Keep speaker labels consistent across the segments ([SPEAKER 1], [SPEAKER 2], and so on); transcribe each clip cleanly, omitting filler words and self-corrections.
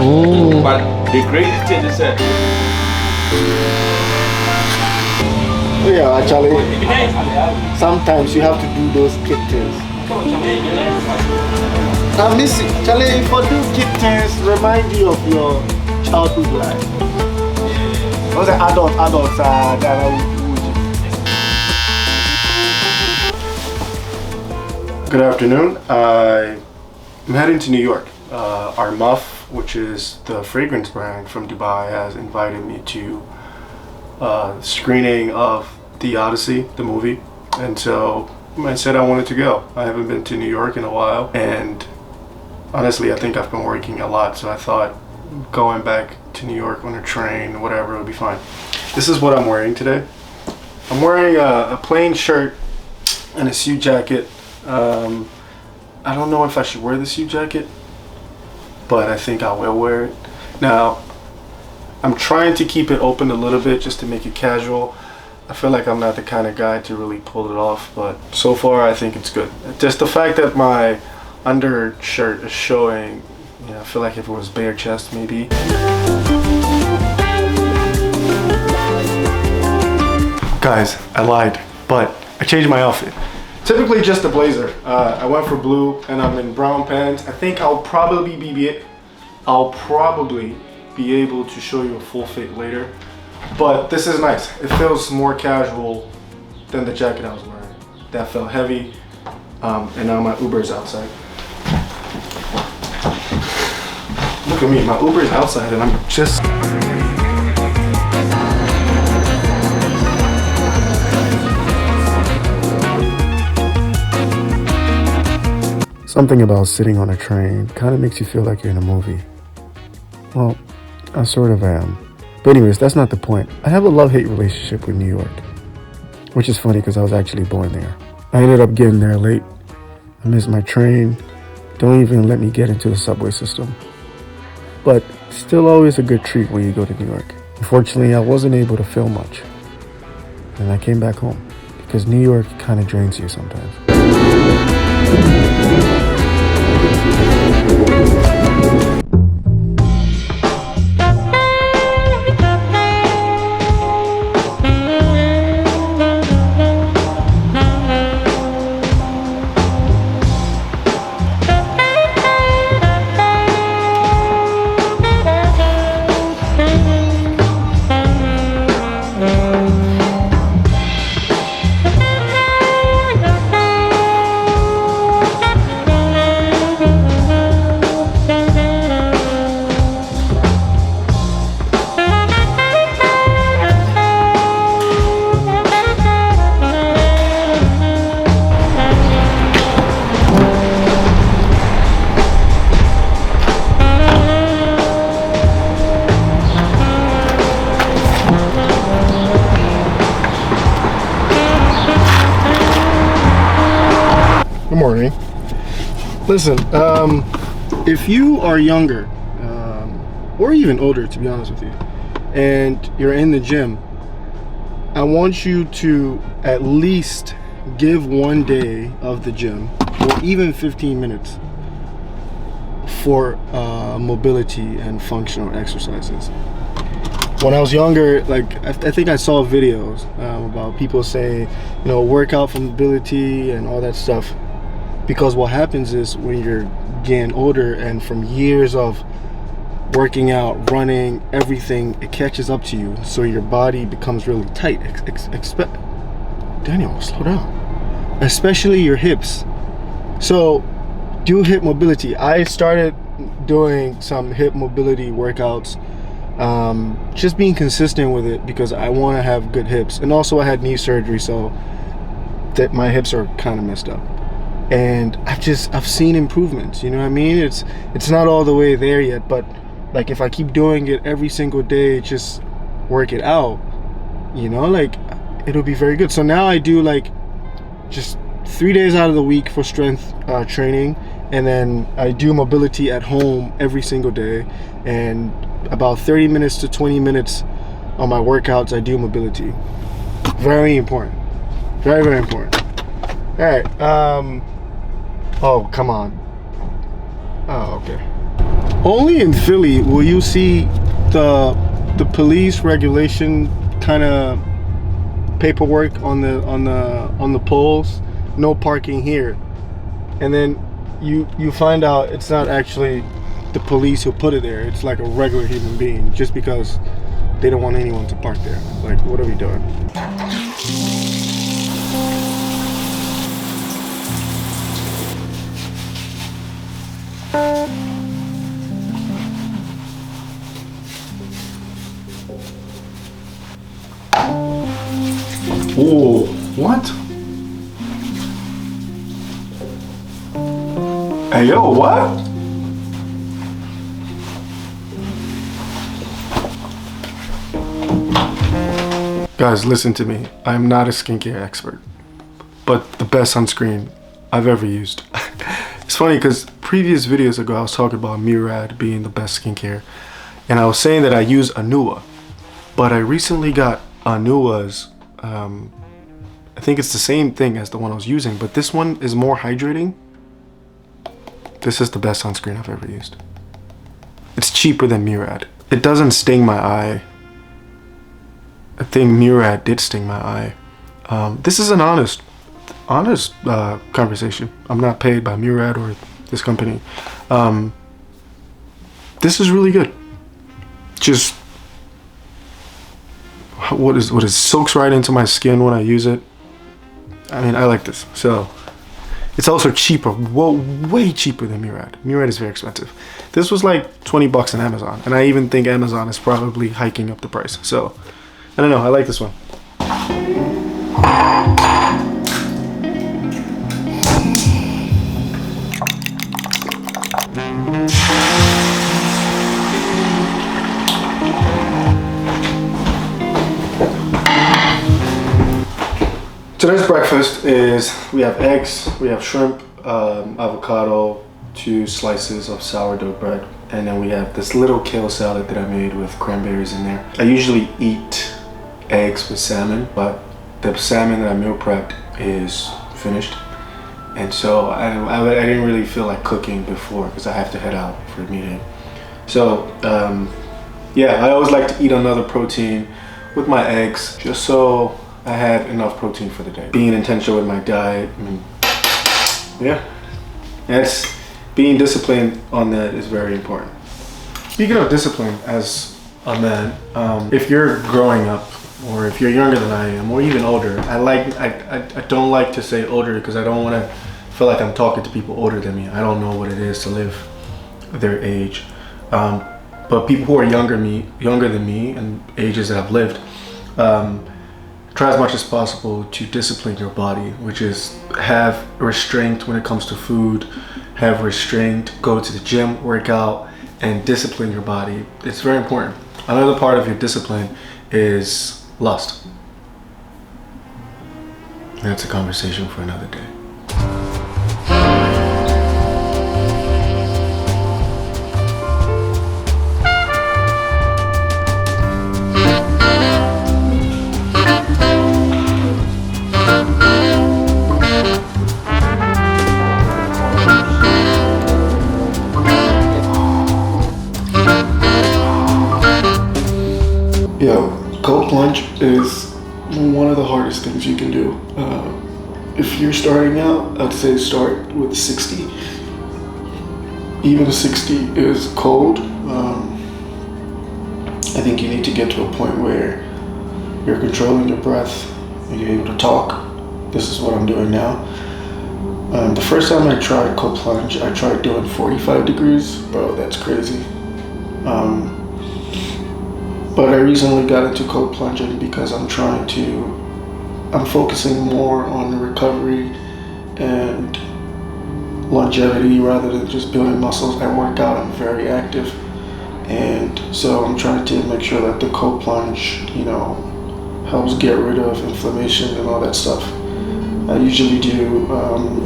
[SPEAKER 1] Oh.
[SPEAKER 2] But the crazy thing is that
[SPEAKER 1] Yeah, actually, sometimes you have to do those kid things. I miss it. Charlie, for do kid things, remind you of your childhood life. Those are adults are there. Good afternoon. I'm heading to New York. Our Muff, which is the fragrance brand from Dubai, has invited me to screening of The Odyssey, the movie, and so I said I wanted to go. I haven't been to New York in a while, and honestly I think I've been working a lot, so I thought going back to New York on a train, whatever, would be fine. This is what I'm wearing today. I'm wearing a plain shirt and a suit jacket. I don't know if I should wear the suit jacket, but I think I will wear it. Now, I'm trying to keep it open a little bit just to make it casual. I feel like I'm not the kind of guy to really pull it off, but so far I think it's good. Just the fact that my undershirt is showing, you know, I feel like if it was bare chest maybe. Guys, I lied, but I changed my outfit. Typically just a blazer. I went for blue and I'm in brown pants. I think I'll probably be able to show you a full fit later. But this is nice. It feels more casual than the jacket I was wearing. That felt heavy. And now my Uber is outside. Look at me, my Uber is outside and I'm just... Something about sitting on a train kind of makes you feel like you're in a movie. Well, I sort of am. But anyways, that's not the point. I have a love-hate relationship with New York, which is funny because I was actually born there. I ended up getting there late. I missed my train. Don't even let me get into the subway system. But still always a good treat when you go to New York. Unfortunately, I wasn't able to film much. And I came back home because New York kind of drains you sometimes. Good morning. Listen, if you are younger, or even older, to be honest with you, and you're in the gym, I want you to at least give one day of the gym, or even 15 minutes, for mobility and functional exercises. When I was younger, like I think I saw videos about people saying, you know, work out for mobility and all that stuff. Because what happens is when you're getting older and from years of working out, running, everything, it catches up to you. So your body becomes really tight. Daniel, slow down. Especially your hips. So do hip mobility. I started doing some hip mobility workouts. Just being consistent with it because I want to have good hips. And also I had knee surgery, so that my hips are kind of messed up. And I've seen improvements, you know what I mean? It's not all the way there yet, but like if I keep doing it every single day, just work it out, you know, like it'll be very good. So now I do like just 3 days out of the week for strength training, and then I do mobility at home every single day, and about 30 minutes to 20 minutes on my workouts I do mobility. Very important. Very, very important. All right. Oh, come on. Oh, okay. Only in Philly will you see the police regulation kind of paperwork on the poles. No parking here, and then you find out it's not actually the police who put it there. It's like a regular human being, just because they don't want anyone to park there. Like, what are we doing? Oh, what? Hey, yo, what? Guys, listen to me. I'm not a skincare expert, but the best sunscreen I've ever used. It's funny because previous videos ago I was talking about Murad being the best skincare, and I was saying that I use Anua, but I recently got Anua's, I think it's the same thing as the one I was using, but this one is more hydrating. This is the best sunscreen I've ever used. It's cheaper than Murad. It doesn't sting my eye. I think Murad did sting my eye. This is an honest conversation. I'm not paid by Murad or this company. This is really good. Just what is soaks right into my skin when I use it. I mean, I like this. So it's also cheaper, way cheaper than Murad. Murad is very expensive. This was like 20 bucks on Amazon, and I even think Amazon is probably hiking up the price. So I don't know, I like this one. Today's breakfast is, we have eggs, we have shrimp, avocado, 2 slices of sourdough bread, and then we have this little kale salad that I made with cranberries in there. I usually eat eggs with salmon, but the salmon that I meal prepped is finished, and so I didn't really feel like cooking before because I have to head out for a meeting. So yeah, I always like to eat another protein with my eggs, just so I have enough protein for the day. Being intentional with my diet, I mean, yeah, that's being disciplined on that is very important. Speaking of discipline, as a man, if you're growing up, or if you're younger than I am, or even older, I don't like to say older because I don't want to feel like I'm talking to people older than me. I don't know what it is to live their age, but people who are younger than me and ages that I've lived, try as much as possible to discipline your body, which is have restraint when it comes to food, have restraint, go to the gym, work out, and discipline your body. It's very important. Another part of your discipline is lust. That's a conversation for another day. Cold plunge is one of the hardest things you can do. If you're starting out, I'd say start with 60. Even 60 is cold. I think you need to get to a point where you're controlling your breath and you're able to talk. This is what I'm doing now. The first time I tried cold plunge, I tried doing 45 degrees. Bro, that's crazy. But I recently got into cold plunging because I'm focusing more on the recovery and longevity rather than just building muscles. I work out, I'm very active, and so I'm trying to make sure that the cold plunge, helps get rid of inflammation and all that stuff. I usually do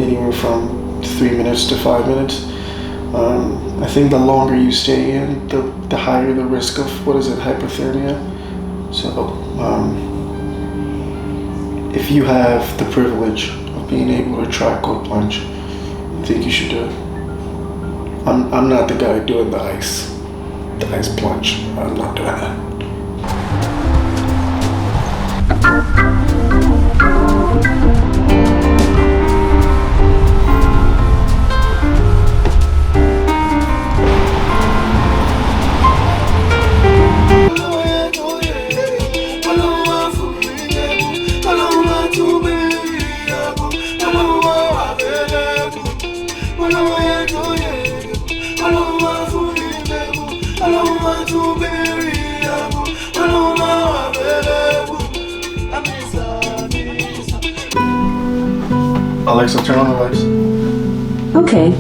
[SPEAKER 1] anywhere from 3 minutes to 5 minutes. I think the longer you stay in, the higher the risk of, hypothermia. So, if you have the privilege of being able to try cold plunge, I think you should do it. I'm not the guy doing the ice plunge. I'm not doing that. Alexa, turn on the lights.
[SPEAKER 3] Okay.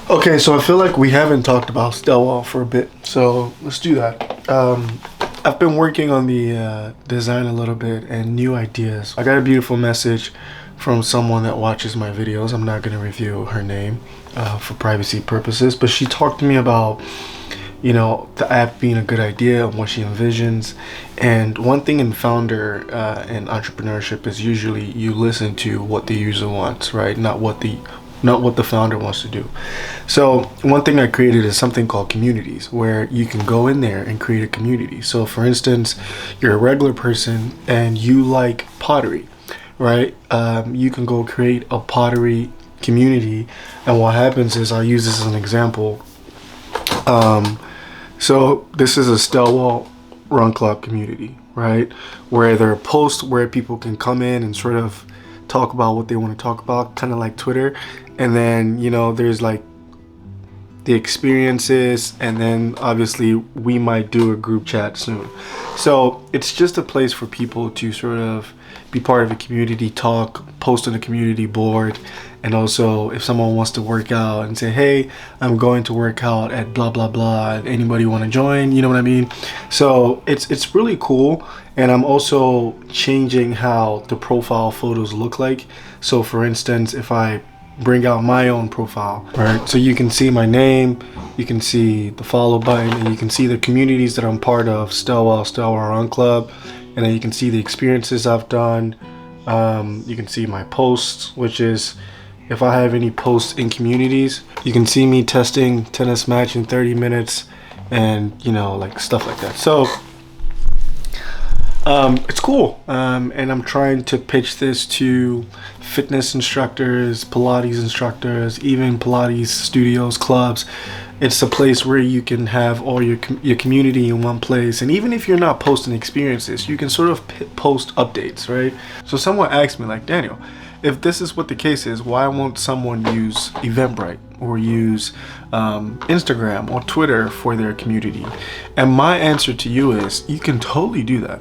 [SPEAKER 1] Okay, so I feel like we haven't talked about Stellwell for a bit, so let's do that. I've been working on the design a little bit and new ideas. I got a beautiful message from someone that watches my videos. I'm not going to reveal her name for privacy purposes, but she talked to me about, you know, the app being a good idea and what she envisions. And one thing in founder and entrepreneurship is usually you listen to what the user wants, right? Not what the founder wants to do. So one thing I created is something called communities, where you can go in there and create a community. So for instance, you're a regular person and you like pottery, right? You can go create a pottery community, and what happens is, I'll use this as an example. So this is a Stellwell Run Club community, right? Where there are posts where people can come in and sort of talk about what they want to talk about, kind of like Twitter. And then, you know, there's like the experiences, and then obviously we might do a group chat soon. So it's just a place for people to sort of be part of a community, talk, post on a community board. And also, if someone wants to work out and say, hey, I'm going to work out at blah, blah, blah, anybody want to join? You know what I mean? So it's really cool. And I'm also changing how the profile photos look like. So for instance, if I bring out my own profile, right? So you can see my name, you can see the follow button, and you can see the communities that I'm part of, Stellwell Run Club. And then you can see the experiences I've done. You can see my posts, which is, if I have any posts in communities, you can see me testing tennis match in 30 minutes and, you know, like stuff like that. So it's cool. And I'm trying to pitch this to fitness instructors, Pilates instructors, even Pilates studios, clubs. It's a place where you can have all your community in one place. And even if you're not posting experiences, you can sort of post updates, right? So someone asked me, like, Daniel, if this is what the case is, why won't someone use Eventbrite or use Instagram or Twitter for their community? And my answer to you is, you can totally do that.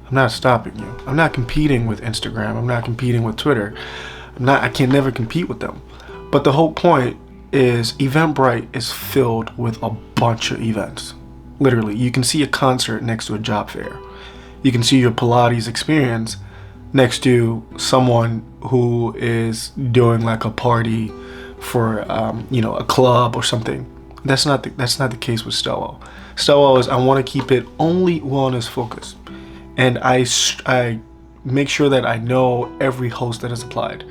[SPEAKER 1] I'm not stopping you. I'm not competing with Instagram. I'm not competing with Twitter. I can never compete with them. But the whole point is, Eventbrite is filled with a bunch of events. Literally, you can see a concert next to a job fair. You can see your Pilates experience next to someone who is doing like a party for a club or something. That's not the case with Stello. Stello is, I want to keep it only wellness focused, and I make sure that I know every host that is applied.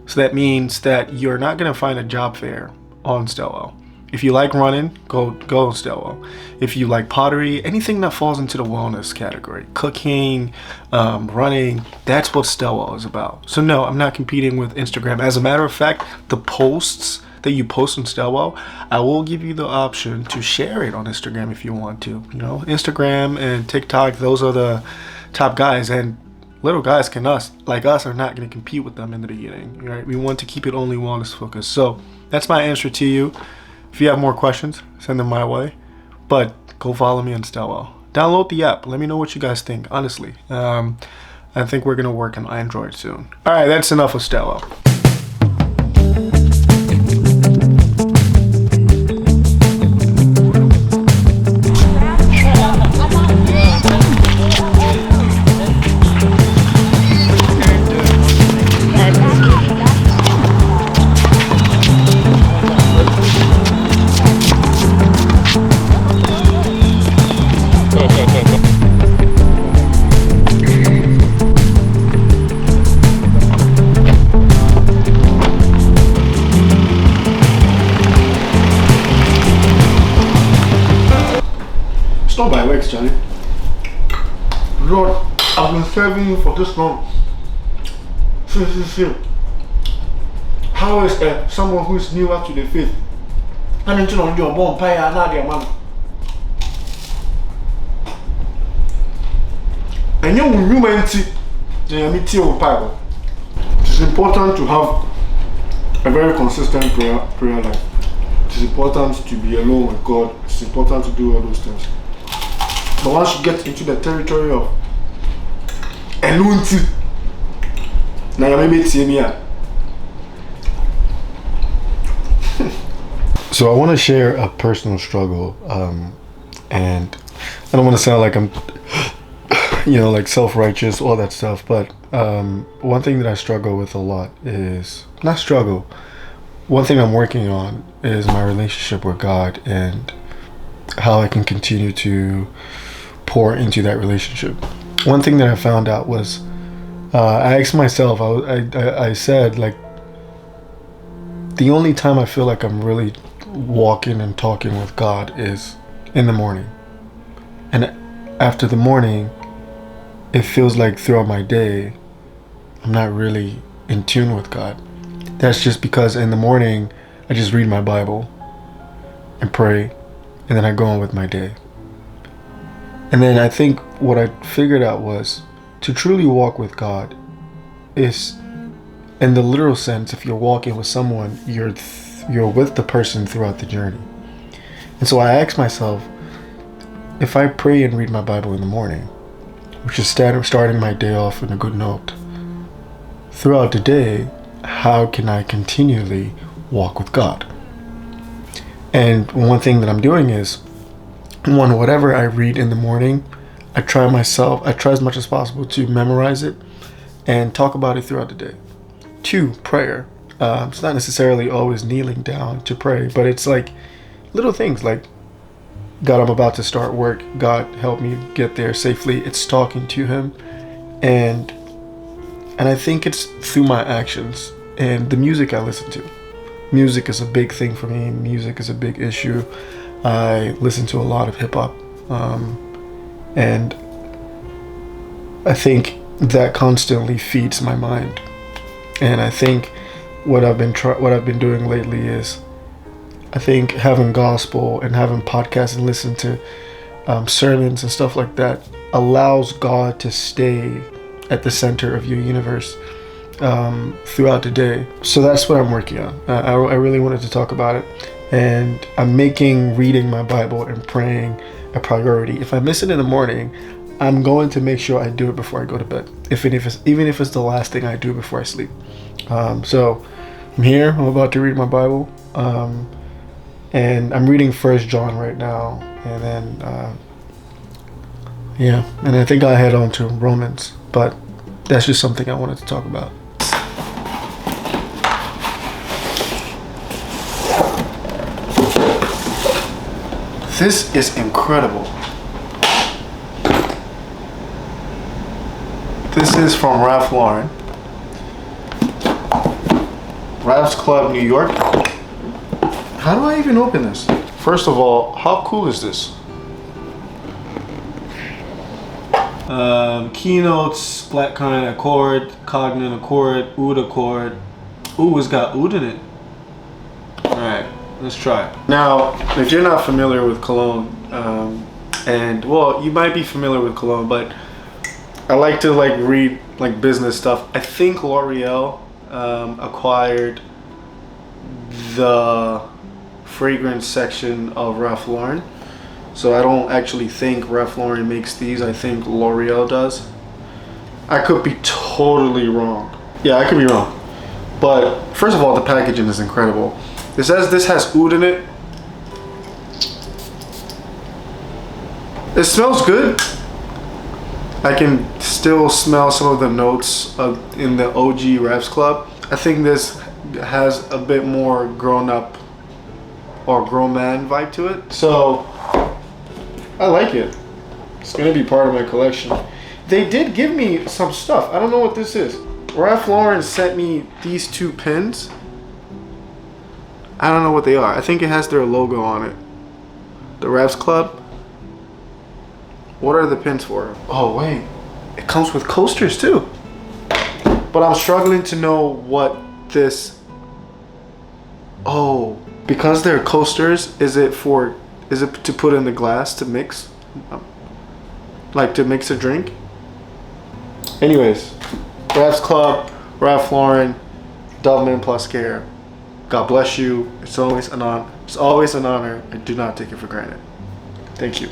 [SPEAKER 1] So that means that you're not going to find a job fair on Stello. If you like running, go on Stello. If you like pottery, anything that falls into the wellness category, cooking, running, that's what Stello is about. So no, I'm not competing with Instagram. As a matter of fact, the posts that you post on Stello, I will give you the option to share it on Instagram if you want to. You know, Instagram and TikTok, those are the top guys, and little guys like us are not going to compete with them in the beginning, right? We want to keep it only wellness focused. So that's my answer to you. If you have more questions, send them my way. But go follow me on Stellwell. Download the app. Let me know what you guys think, honestly. I think we're going to work on Android soon. All right, that's enough of Stellwell.
[SPEAKER 4] not by works, Charlie. Lord, I've been serving you for this long. See. How is someone who is newer to the faith? I need to know your born pie and not your man. And you humanity, it is important to have a very consistent prayer life. It is important to be alone with God. It's important to do all those things. But once you get into the territory of alone, now you maybe see me.
[SPEAKER 1] So I want to share a personal struggle, and I don't want to sound like I'm, like self-righteous, all that stuff. But one thing that I struggle with a lot is not struggle. One thing I'm working on is my relationship with God and how I can continue to pour into that relationship. One thing that I found out was I asked myself. I said, like, the only time I feel like I'm really walking and talking with God is in the morning, and after the morning it feels like throughout my day I'm not really in tune with God. That's just because in the morning I just read my Bible and pray, and then I go on with my day. And then I think what I figured out was to truly walk with God is, in the literal sense, if you're walking with someone, you're with the person throughout the journey. And so I asked myself, if I pray and read my Bible in the morning, which is starting my day off on a good note, throughout the day, how can I continually walk with God? And one thing that I'm doing is, whatever I read in the morning, I try as much as possible to memorize it and talk about it throughout the day. 2, prayer. It's not necessarily always kneeling down to pray, but it's like little things like, God, I'm about to start work. God, help me get there safely. It's talking to Him, and I think it's through my actions and the music I listen to. Music is a big thing for me. Music is a big issue. I listen to a lot of hip hop, and I think that constantly feeds my mind. And I think what I've been doing lately is, I think having gospel and having podcasts and listen to sermons and stuff like that allows God to stay at the center of your universe throughout the day. So that's what I'm working on. I really wanted to talk about it, and I'm making reading my Bible and praying a priority. If I miss it in the morning, I'm going to make sure I do it before I go to bed, even if it's the last thing I do before I sleep. So I'm here. I'm about to read my Bible, and I'm reading 1 John right now, and then and I think I'll head on to Romans. But that's just something I wanted to talk about. This is incredible. This is from Ralph Lauren. Ralph's Club, New York. How do I even open this? First of all, how cool is this? Keynotes, Black Kind Accord, Cognate Accord, Oud Accord. Ooh, it's got Oud in it. Alright, let's try it. Now, if you're not familiar with Cologne, and well, you might be familiar with Cologne, but I like to read business stuff. I think L'Oreal acquired the fragrance section of Ralph Lauren. So I don't actually think Ralph Lauren makes these. I think L'Oreal does. I could be totally wrong. Yeah, I could be wrong. But first of all, the packaging is incredible. It says this has oud in it. It smells good. I can still smell some of the notes in the OG Ralph's Club. I think this has a bit more grown up or grown man vibe to it. So I like it. It's gonna be part of my collection. They did give me some stuff. I don't know what this is. Ralph Lauren sent me these 2 pins. I don't know what they are. I think it has their logo on it. The Ralph's Club. What are the pins for? Oh wait, it comes with coasters too. But I'm struggling to know what this. Oh, because they're coasters, is it to put in the glass to mix? Like to mix a drink? Anyways, Ralph's Club, Ralph Lauren, Doublemint plus Care. God bless you. It's always an honor. It's always an honor. I do not take it for granted. Thank you.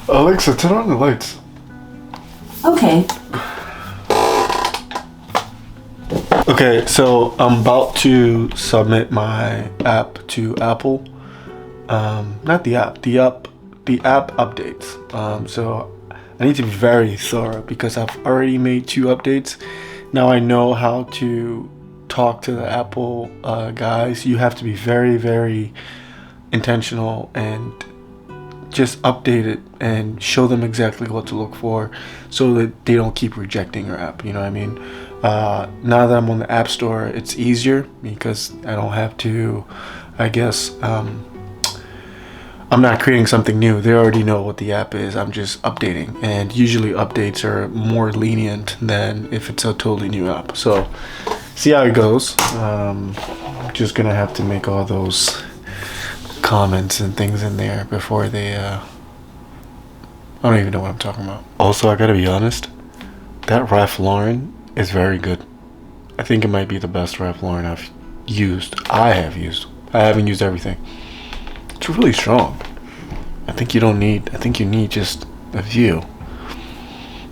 [SPEAKER 1] Alexa, turn on the lights.
[SPEAKER 3] Okay.
[SPEAKER 1] Okay, so I'm about to submit my app to Apple. Not the app, the app updates. So I need to be very thorough because I've already made 2 updates. Now I know how to talk to the Apple guys. You have to be very, very intentional and just update it and show them exactly what to look for so that they don't keep rejecting your app. You know what I mean? Now that I'm on the App Store, it's easier because I don't have to, I guess, I'm not creating something new. They already know what the app is. I'm just updating. And usually updates are more lenient than if it's a totally new app. So see how it goes. I'm just going to have to make all those comments and things in there before they, I don't even know what I'm talking about. Also, I got to be honest. That Ralph Lauren is very good. I think it might be the best Ralph Lauren I have used. I haven't used everything. It's really strong. I think you need just a few.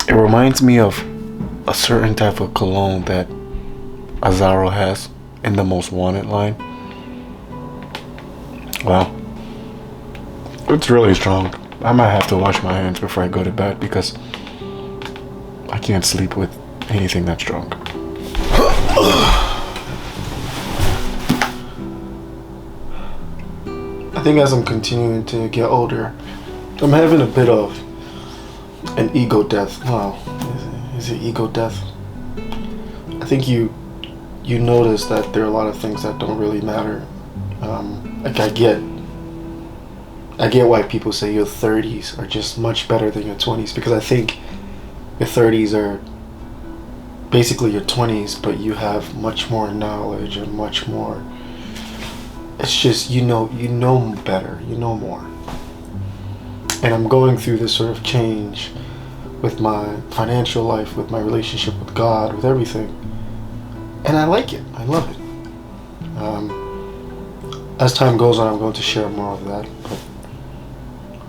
[SPEAKER 1] It reminds me of a certain type of cologne that Azzaro has in the Most Wanted line. Wow. It's really strong. I might have to wash my hands before I go to bed because I can't sleep with anything that strong. I think as I'm continuing to get older, I'm having a bit of an ego death. Wow, is it ego death? I think you notice that there are a lot of things that don't really matter. Like I get why people say your 30s are just much better than your 20s, because I think your 30s are basically your 20s, but you have much more knowledge and much more. It's just you know better, you know more. And I'm going through this sort of change with my financial life, with my relationship with God, with everything. And I like it. I love it. As time goes on, I'm going to share more of that. But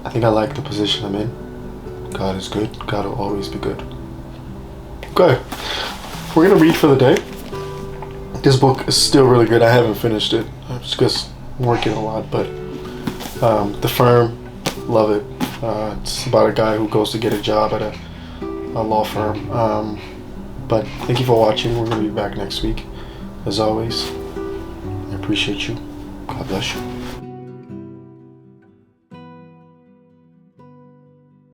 [SPEAKER 1] I think I like the position I'm in. God is good. God will always be good. Okay. We're going to read for the day. This book is still really good. I haven't finished it. I'm just working a lot. But The Firm, love it. It's about a guy who goes to get a job at a law firm. But thank you for watching. We're going to be back next week. As always, I appreciate you. God bless you.